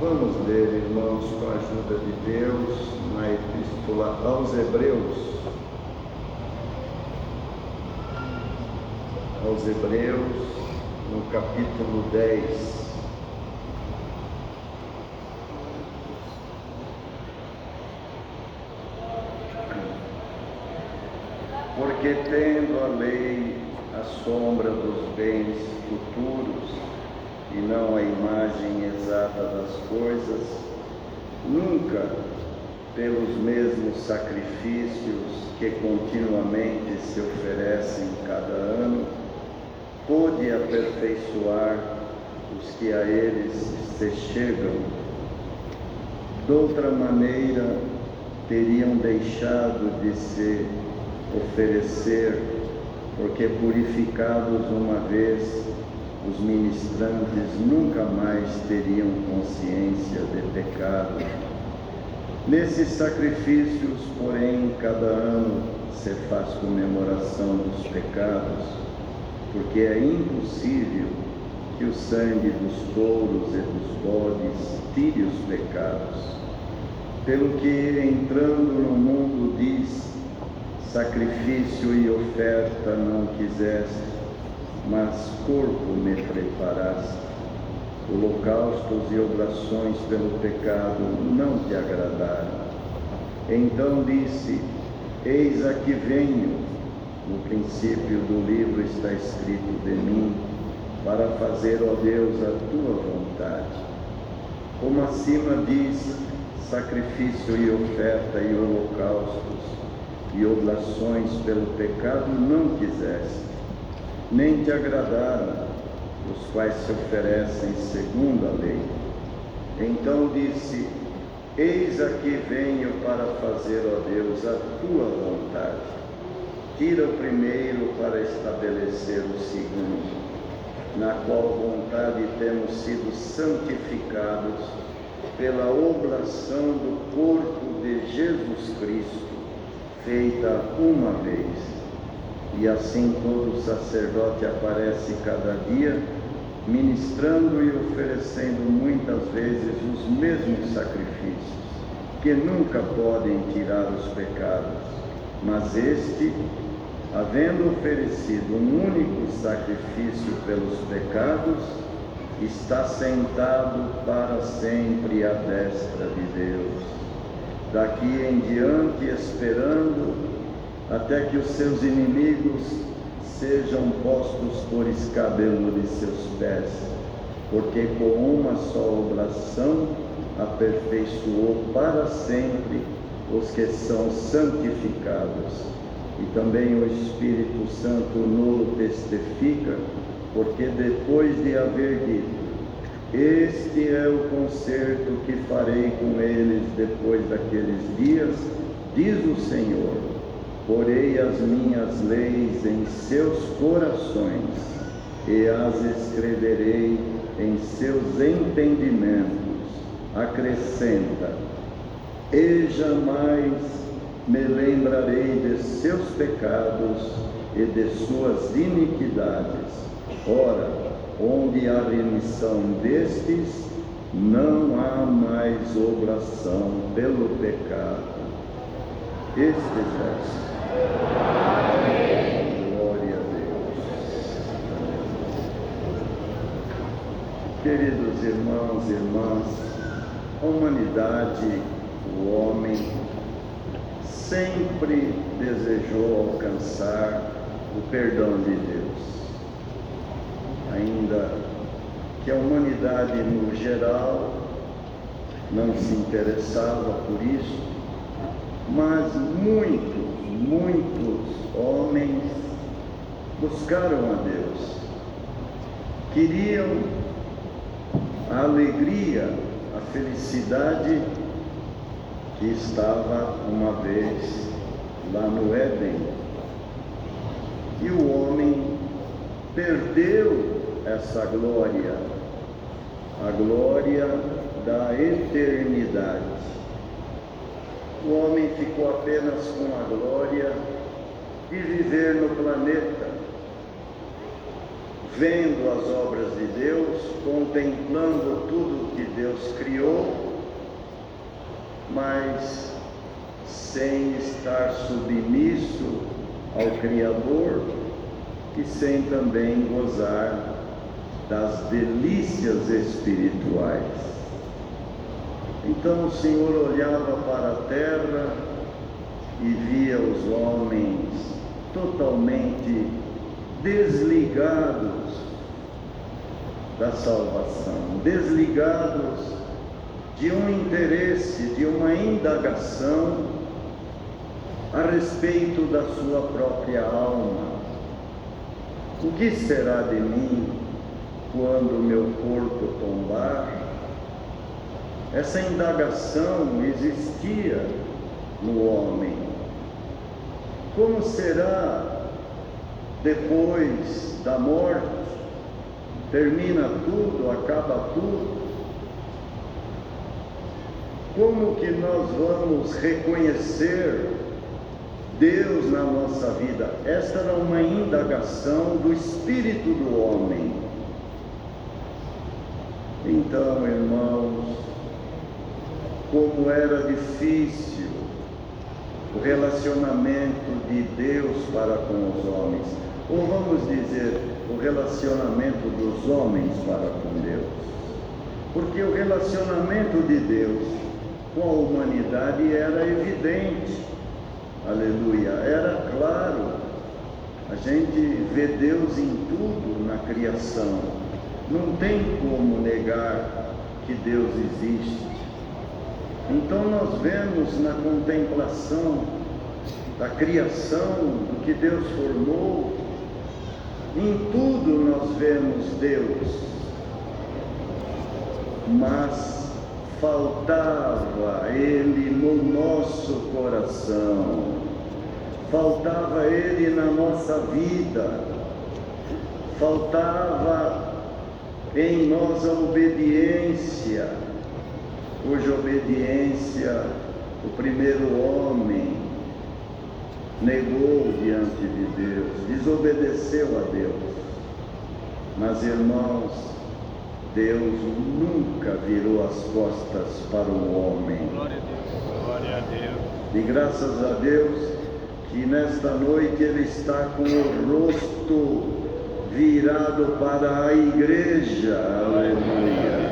Vamos ler, irmãos, com a ajuda de Deus, na Epístola aos Hebreus. Aos Hebreus, no capítulo 10. Porque tendo a lei a sombra dos bens futuros, e não a imagem exata das coisas, nunca, pelos mesmos sacrifícios que continuamente se oferecem cada ano, pôde aperfeiçoar os que a eles se chegam. Doutra maneira, teriam deixado de se oferecer, porque purificados uma vez, os ministrantes nunca mais teriam consciência de pecado. Nesses sacrifícios, porém, cada ano se faz comemoração dos pecados, porque é impossível que o sangue dos touros e dos bodes tire os pecados. Pelo que, entrando no mundo, diz: sacrifício e oferta não quiseste, mas corpo me preparaste. Holocaustos e oblações pelo pecado não te agradaram. Então disse: eis aqui venho. No princípio do livro está escrito de mim, para fazer, ó Deus, a tua vontade. Como acima diz: sacrifício e oferta e holocaustos e oblações pelo pecado não quiseste, nem te agradaram, os quais se oferecem segundo a lei. Então disse: eis aqui venho para fazer, ó Deus, a tua vontade. Tira o primeiro para estabelecer o segundo, na qual vontade temos sido santificados pela oblação do corpo de Jesus Cristo, feita uma vez. E assim todo sacerdote aparece cada dia, ministrando e oferecendo muitas vezes os mesmos sacrifícios, que nunca podem tirar os pecados. Mas este, havendo oferecido um único sacrifício pelos pecados, está sentado para sempre à destra de Deus. Daqui em diante, esperando até que os seus inimigos sejam postos por escabelo de seus pés, porque com uma só oblação aperfeiçoou para sempre os que são santificados. e também o Espírito Santo nulo testifica, porque depois de haver dito: este é o concerto que farei com eles depois daqueles dias, diz o Senhor, porei as minhas leis em seus corações e as escreverei em seus entendimentos. Acrescenta: e jamais me lembrarei de seus pecados e de suas iniquidades. Ora, onde há remissão destes, não há mais oblação pelo pecado. Este verso. Glória a Deus. Queridos irmãos e irmãs, a humanidade, o homem, sempre desejou alcançar o perdão de Deus. Ainda que a humanidade no geral não se interessava por isso, mas muitos homens buscaram a Deus, queriam a alegria, a felicidade que estava uma vez lá no Éden. E o homem perdeu essa glória, a glória da eternidade. O homem ficou apenas com a glória de viver no planeta, vendo as obras de Deus, contemplando tudo que Deus criou, mas sem estar submisso ao Criador e sem também gozar das delícias espirituais. Então o Senhor olhava para a terra e via os homens totalmente desligados da salvação, desligados de um interesse, de uma indagação a respeito da sua própria alma. O que será de mim quando meu corpo tombar? Essa indagação existia no homem. Como será depois da morte? Termina tudo, acaba tudo. Como que nós vamos reconhecer Deus na nossa vida? Esta era uma indagação do espírito do homem. Então, irmãos, como era difícil o relacionamento de Deus para com os homens, ou vamos dizer, o relacionamento dos homens para com Deus. Porque o relacionamento de Deus com a humanidade era evidente, aleluia, era claro. A gente vê Deus em tudo na criação, não tem como negar que Deus existe. Então nós vemos na contemplação da criação, do que Deus formou, em tudo nós vemos Deus, mas faltava Ele no nosso coração, faltava Ele na nossa vida, faltava em nós a obediência, cuja obediência o primeiro homem negou diante de Deus, desobedeceu a Deus. Mas, irmãos, Deus nunca virou as costas para o homem. Glória a Deus. Glória a Deus. E graças a Deus que nesta noite Ele está com o rosto virado para a igreja. Aleluia.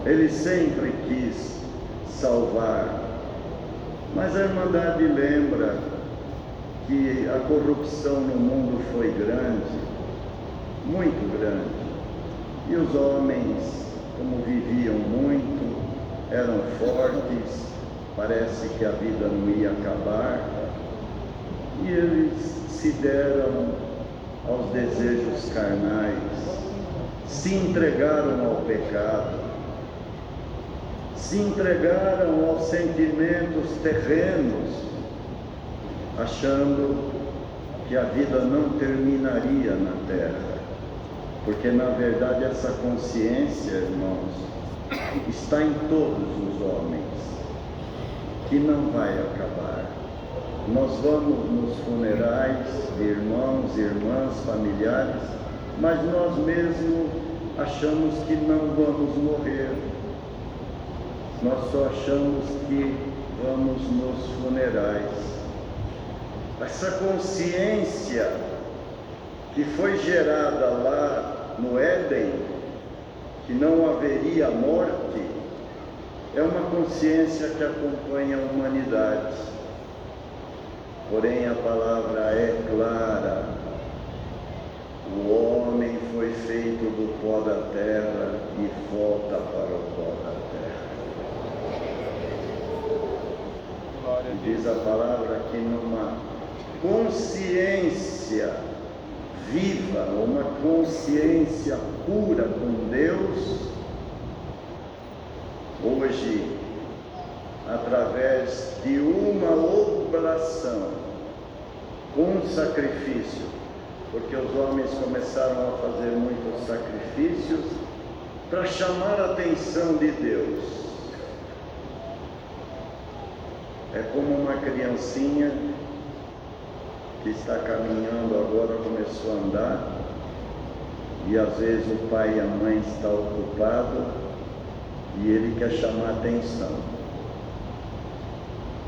Ele sempre quis salvar. Mas a Irmandade lembra que a corrupção no mundo foi grande, muito grande. E os homens, como viviam muito, eram fortes, parece que a vida não ia acabar. e eles se deram aos desejos carnais, se entregaram ao pecado, se entregaram aos sentimentos terrenos, achando que a vida não terminaria na terra, porque na verdade essa consciência, irmãos, está em todos os homens, que não vai acabar. Nós vamos nos funerais de irmãos, irmãs, familiares, mas nós mesmos achamos que não vamos morrer. Nós só achamos que vamos nos funerais. Essa consciência que foi gerada lá no Éden, que não haveria morte, é uma consciência que acompanha a humanidade. Porém, a palavra é clara: o homem foi feito do pó da terra e volta para o pó da terra. E diz a palavra que numa consciência viva, uma consciência pura com Deus, hoje, através de uma oblação, um sacrifício, porque os homens começaram a fazer muitos sacrifícios para chamar a atenção de Deus. É como uma criancinha que está caminhando agora, começou a andar, e às vezes o pai e a mãe estão ocupados e ele quer chamar a atenção.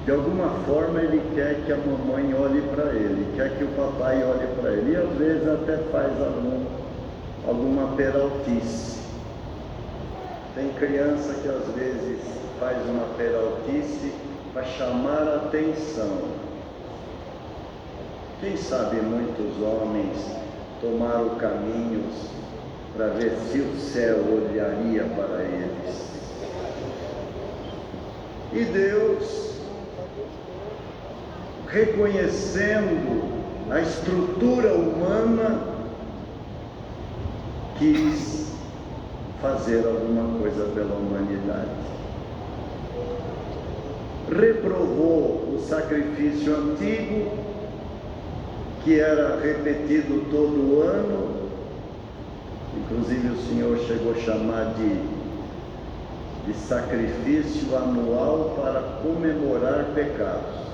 De alguma forma ele quer que a mamãe olhe para ele, quer que o papai olhe para ele, e às vezes até faz alguma peraltice. Tem criança que às vezes faz uma peraltice para chamar a atenção. Quem sabe muitos homens tomaram caminhos para ver se o céu olharia para eles. E Deus, reconhecendo a estrutura humana, quis fazer alguma coisa pela humanidade. Reprovou o sacrifício antigo, que era repetido todo ano, inclusive o Senhor chegou a chamar de sacrifício anual para comemorar pecados,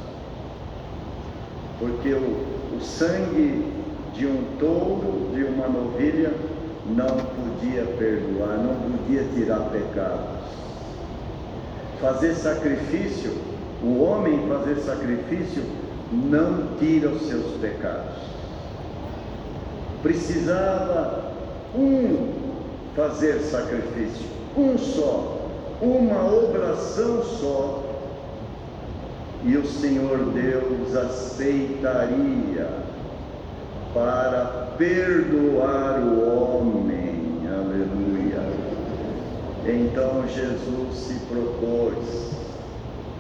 porque o sangue de um touro, de uma novilha, não podia perdoar, não podia tirar pecados. Fazer sacrifício, o homem fazer sacrifício, não tira os seus pecados. Precisava fazer sacrifício, só, uma oblação só, e o Senhor Deus aceitaria para perdoar o homem. Aleluia. Então Jesus se propôs,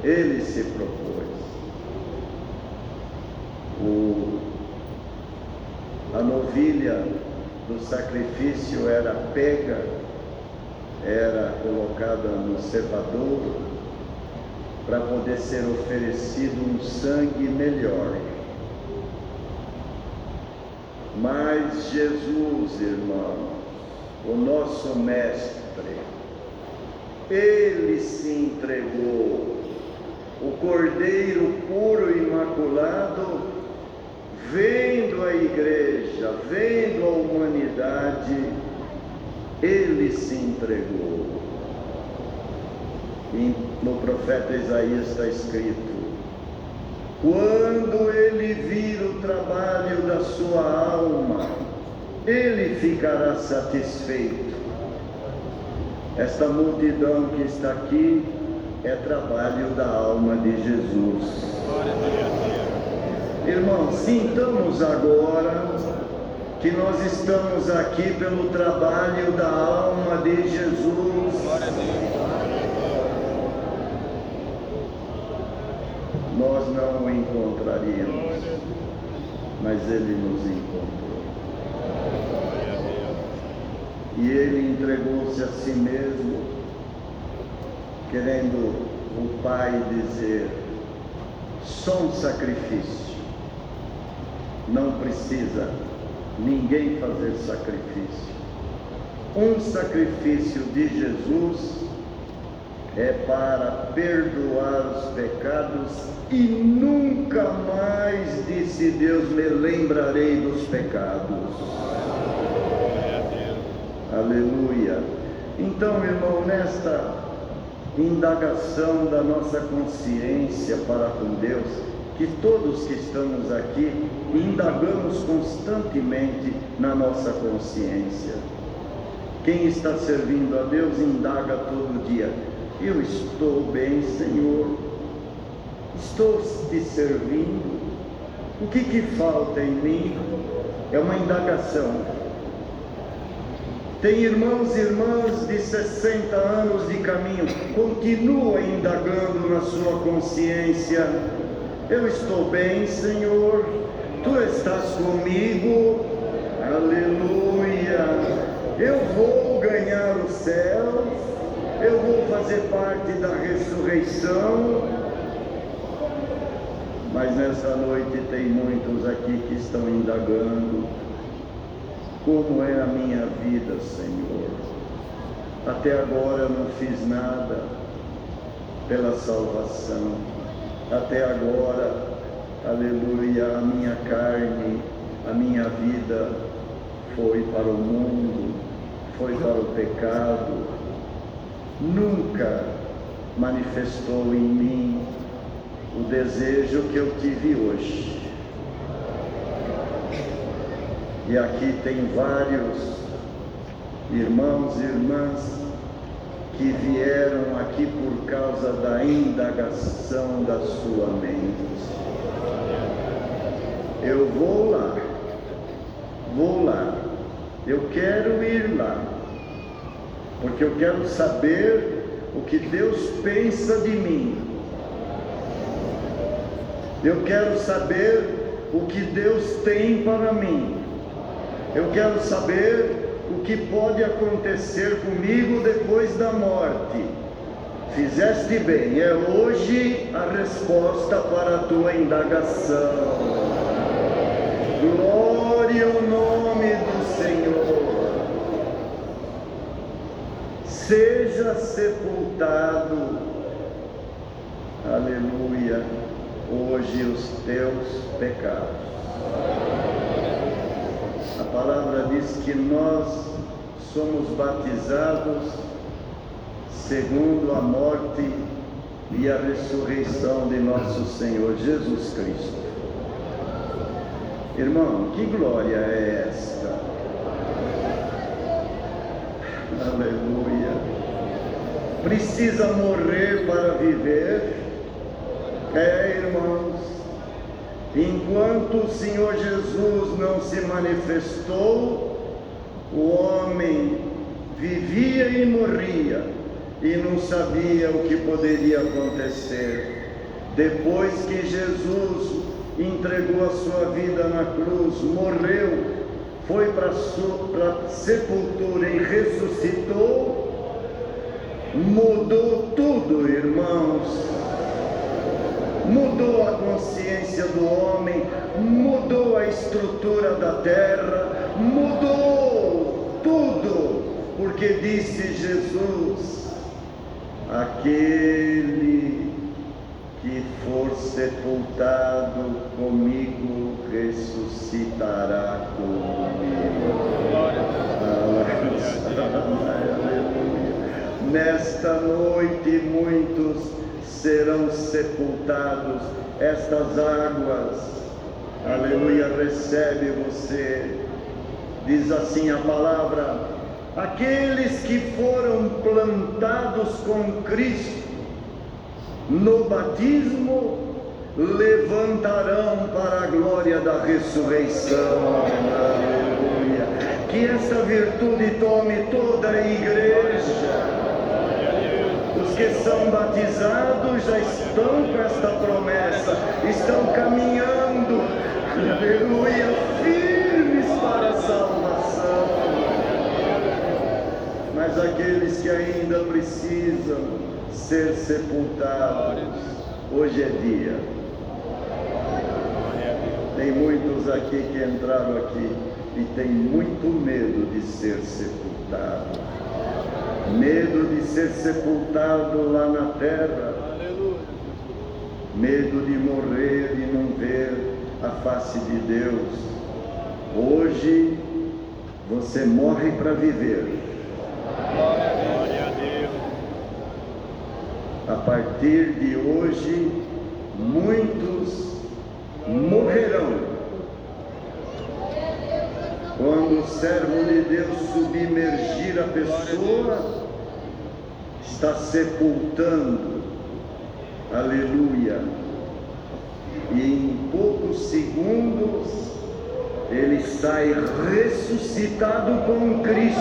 ele se propôs. A novilha do sacrifício era pega, era colocada no cevador para poder ser oferecido um sangue melhor. Mas Jesus, irmão, o nosso mestre, ele se entregou, o Cordeiro puro e imaculado, vendo a igreja, vendo a humanidade, ele se entregou. E no profeta Isaías está escrito: quando ele vir o trabalho da sua alma, ele ficará satisfeito. Esta multidão que está aqui é trabalho da alma de Jesus. Irmãos, sintamos agora que nós estamos aqui pelo trabalho da alma de Jesus. Nós não o encontraríamos mas Ele nos encontrou. Glória a Deus. E Ele entregou-se a si mesmo, querendo o Pai dizer: só um sacrifício. Não precisa ninguém fazer sacrifício. Um sacrifício de Jesus é para perdoar os pecados e nunca mais, disse Deus, me lembrarei dos pecados. Glória a Deus. Aleluia. Então, irmão, nesta indagação da nossa consciência para com Deus, que todos que estamos aqui indagamos constantemente na nossa consciência. Quem está servindo a Deus indaga todo dia: eu estou bem, Senhor? Estou te servindo? O que falta em mim? É uma indagação. Tem irmãos e irmãs de 60 anos de caminho, continua indagando na sua consciência: eu estou bem, Senhor? Tu estás comigo? Aleluia! Eu vou ganhar o céu? Eu vou fazer parte da ressurreição? Mas nessa noite tem muitos aqui que estão indagando: como é a minha vida, Senhor? Até agora eu não fiz nada pela salvação. Até agora, aleluia, a minha carne, a minha vida foi para o mundo, foi para o pecado. Nunca manifestou em mim o desejo que eu tive hoje. E aqui tem vários irmãos e irmãs que vieram aqui por causa da indagação da sua mente. Eu vou lá, eu quero ir lá, porque eu quero saber o que Deus pensa de mim. Eu quero saber o que Deus tem para mim. Eu quero saber o que pode acontecer comigo depois da morte. Fizeste bem, é hoje a resposta para a tua indagação. Glória ao nome do Senhor. Seja sepultado, aleluia, hoje os teus pecados. A palavra diz que nós somos batizados segundo a morte e a ressurreição de nosso Senhor Jesus Cristo. Irmão, que glória é esta? Aleluia. Precisa morrer para viver? Irmãos, enquanto o Senhor Jesus não se manifestou, o homem vivia e morria e não sabia o que poderia acontecer. Depois que Jesus entregou a sua vida na cruz, morreu, foi para a sepultura e ressuscitou, mudou tudo, irmãos. Mudou a consciência do homem, mudou a estrutura da terra, mudou tudo, porque disse Jesus: aquele que for sepultado comigo ressuscitará comigo. Aleluia. Nesta noite muitos serão sepultados. Estas águas, aleluia, recebe você. Diz assim a palavra: aqueles que foram plantados com Cristo no batismo levantarão para a glória da ressurreição. Aleluia. Que essa virtude tome toda a igreja. Os que são batizados já estão com esta promessa, estão caminhando, Aleluia, firmes para a salvação. Mas aqueles que ainda precisam ser sepultados, hoje é dia. Tem muitos aqui que entraram aqui e tem muito medo de ser sepultado. Medo de ser sepultado lá na terra. Medo de morrer e não ver a face de Deus. Hoje você morre para viver. Glória a Deus. A partir de hoje, muitos morrerão. Quando o servo de Deus submergir a pessoa, está sepultando. Aleluia. E em poucos segundos, ele sai ressuscitado com Cristo.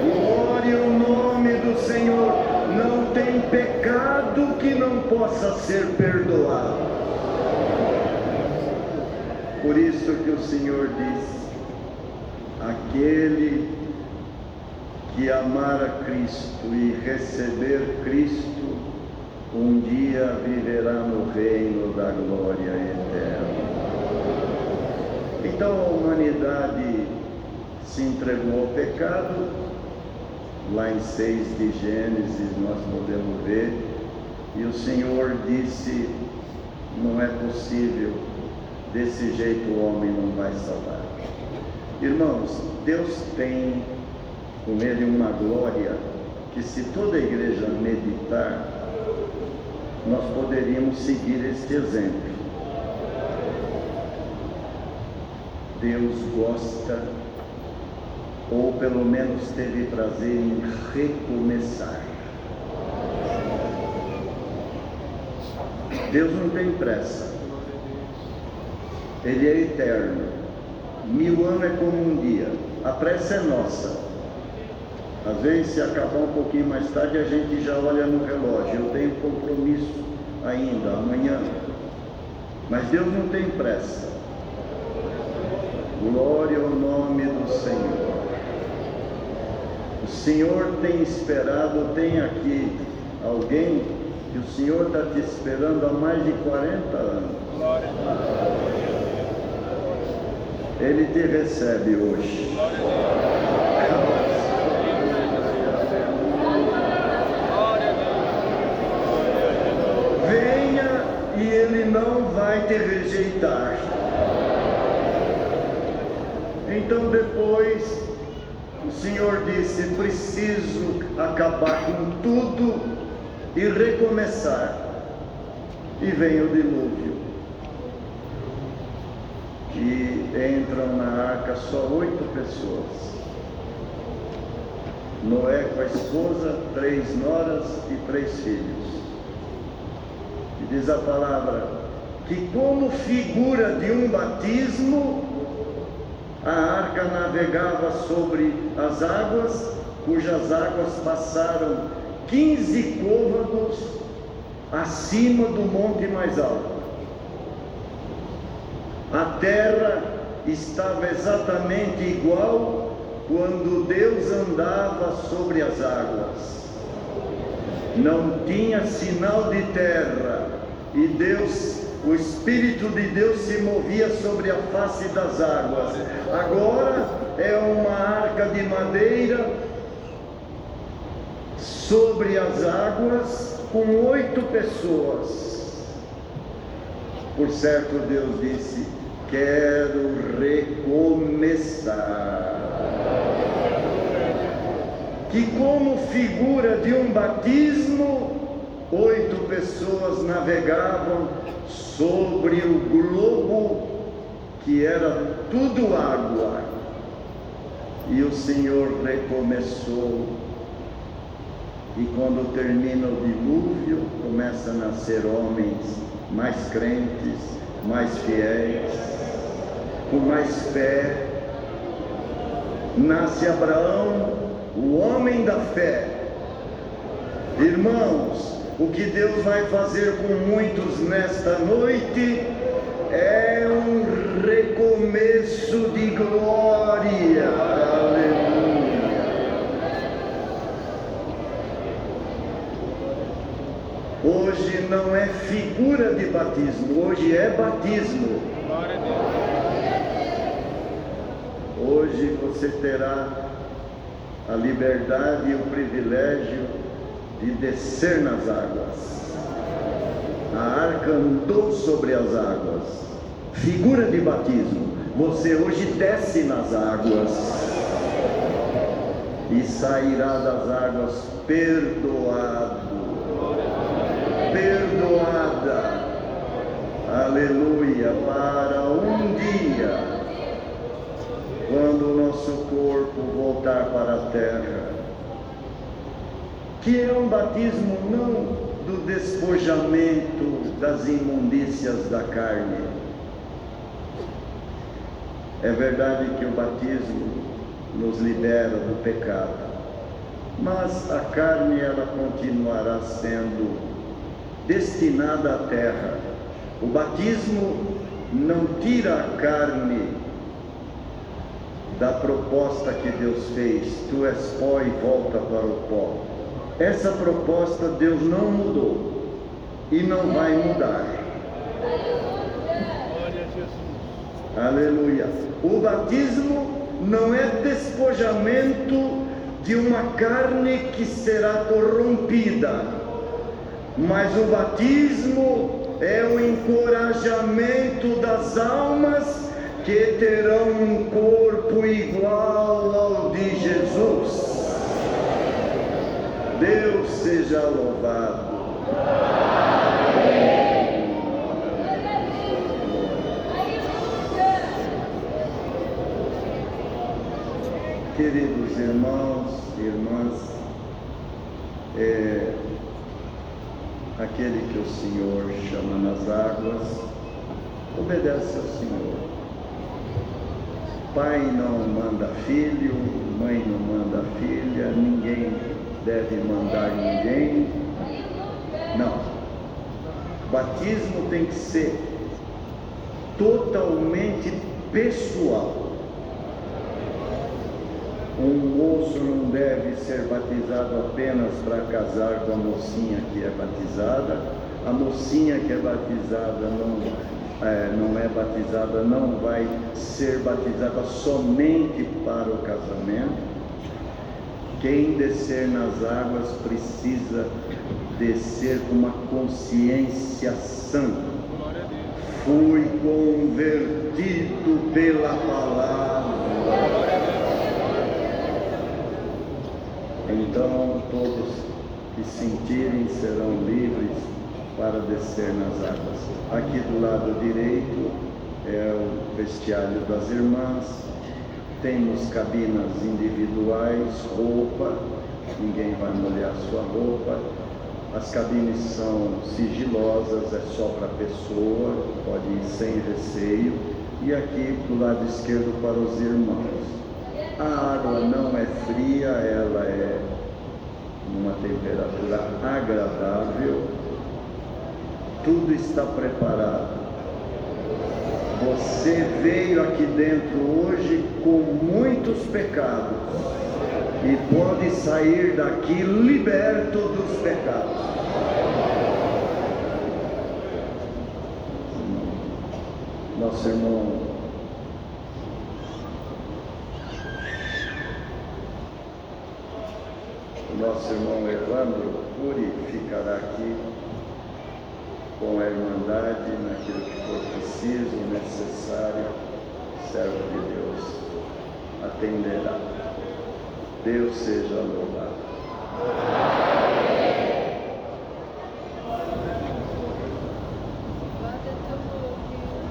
Glória ao nome do Senhor. Não tem pecado que não possa ser perdoado. Por isso que o Senhor diz: aquele que amar a Cristo e receber Cristo, um dia viverá no reino da glória eterna. Então a humanidade se entregou ao pecado. Lá em 6 de Gênesis nós podemos ver, e o Senhor disse: não é possível, desse jeito o homem não vai salvar. Irmãos, Deus tem com ele uma glória que, se toda a igreja meditar, nós poderíamos seguir este exemplo. Deus gosta, ou pelo menos teve prazer em recomeçar. Deus não tem pressa. Ele é eterno. 1000 anos é como um dia. A pressa é nossa. Às vezes, se acabar um pouquinho mais tarde, a gente já olha no relógio. Eu tenho compromisso ainda, amanhã. Mas Deus não tem pressa. Glória ao nome do Senhor. O Senhor tem esperado. Tem aqui alguém que o Senhor está te esperando há mais de 40 anos. Glória a Deus. Ele te recebe hoje. Venha e Ele não vai te rejeitar. Então depois o Senhor disse: preciso acabar com tudo e recomeçar. E vem o dilúvio. E entram na arca só 8 pessoas. Noé com a esposa, 3 noras e 3 filhos. E diz a palavra que, como figura de um batismo, a arca navegava sobre as águas, cujas águas passaram 15 côvados acima do monte mais alto. A terra estava exatamente igual quando Deus andava sobre as águas. Não tinha sinal de terra, e Deus, o Espírito de Deus, se movia sobre a face das águas. Agora é uma arca de madeira sobre as águas, com 8 pessoas. Por certo, Deus disse: quero recomeçar. Que, como figura de um batismo, 8 pessoas navegavam sobre o globo, que era tudo água. E o Senhor recomeçou. E quando termina o dilúvio, começa a nascer homens mais crentes, mais fiéis, com mais fé. Nasce Abraão, o homem da fé. Irmãos, o que Deus vai fazer com muitos nesta noite é um recomeço de glória. Aleluia. Hoje não é figura de batismo, hoje é batismo. Glória a Deus. Hoje você terá a liberdade e o privilégio de descer nas águas. A arca andou sobre as águas, figura de batismo. Você hoje desce nas águas e sairá das águas perdoado, perdoada, aleluia, para um dia, quando o nosso corpo voltar para a terra, que é um batismo não do despojamento das imundícias da carne. É verdade que o batismo nos libera do pecado, mas a carne ela continuará sendo destinada à terra. O batismo não tira a carne da proposta que Deus fez: tu és pó e volta para o pó. Essa proposta Deus não mudou e não vai mudar. Glória a Jesus. Aleluia. O batismo não é despojamento de uma carne que será corrompida, mas o batismo é o encorajamento das almas que terão um corpo igual ao de Jesus. Deus seja louvado. Queridos irmãos e irmãs, aquele que o Senhor chama nas águas, obedece ao Senhor. Pai não manda filho, mãe não manda filha, ninguém deve mandar ninguém. Não. Batismo tem que ser totalmente pessoal. Um moço não deve ser batizado apenas para casar com a mocinha que é batizada. A mocinha que é batizada não é batizada, não vai ser batizada somente para o casamento. Quem descer nas águas precisa descer com uma consciência sã. Fui convertido pela palavra. Então todos que sentirem serão livres para descer nas águas. Aqui do lado direito é o vestiário das irmãs. Temos cabinas individuais, roupa, ninguém vai molhar sua roupa. As cabines são sigilosas, é só para a pessoa, pode ir sem receio. E aqui do lado esquerdo para os irmãos. A água não é fria, ela é numa temperatura agradável. Tudo está preparado. Você veio aqui dentro hoje com muitos pecados e pode sair daqui liberto dos pecados. Nosso irmão Evandro Cury ficará aqui com a irmandade naquilo que for preciso, necessário. Servo de Deus atenderá. Deus seja louvado.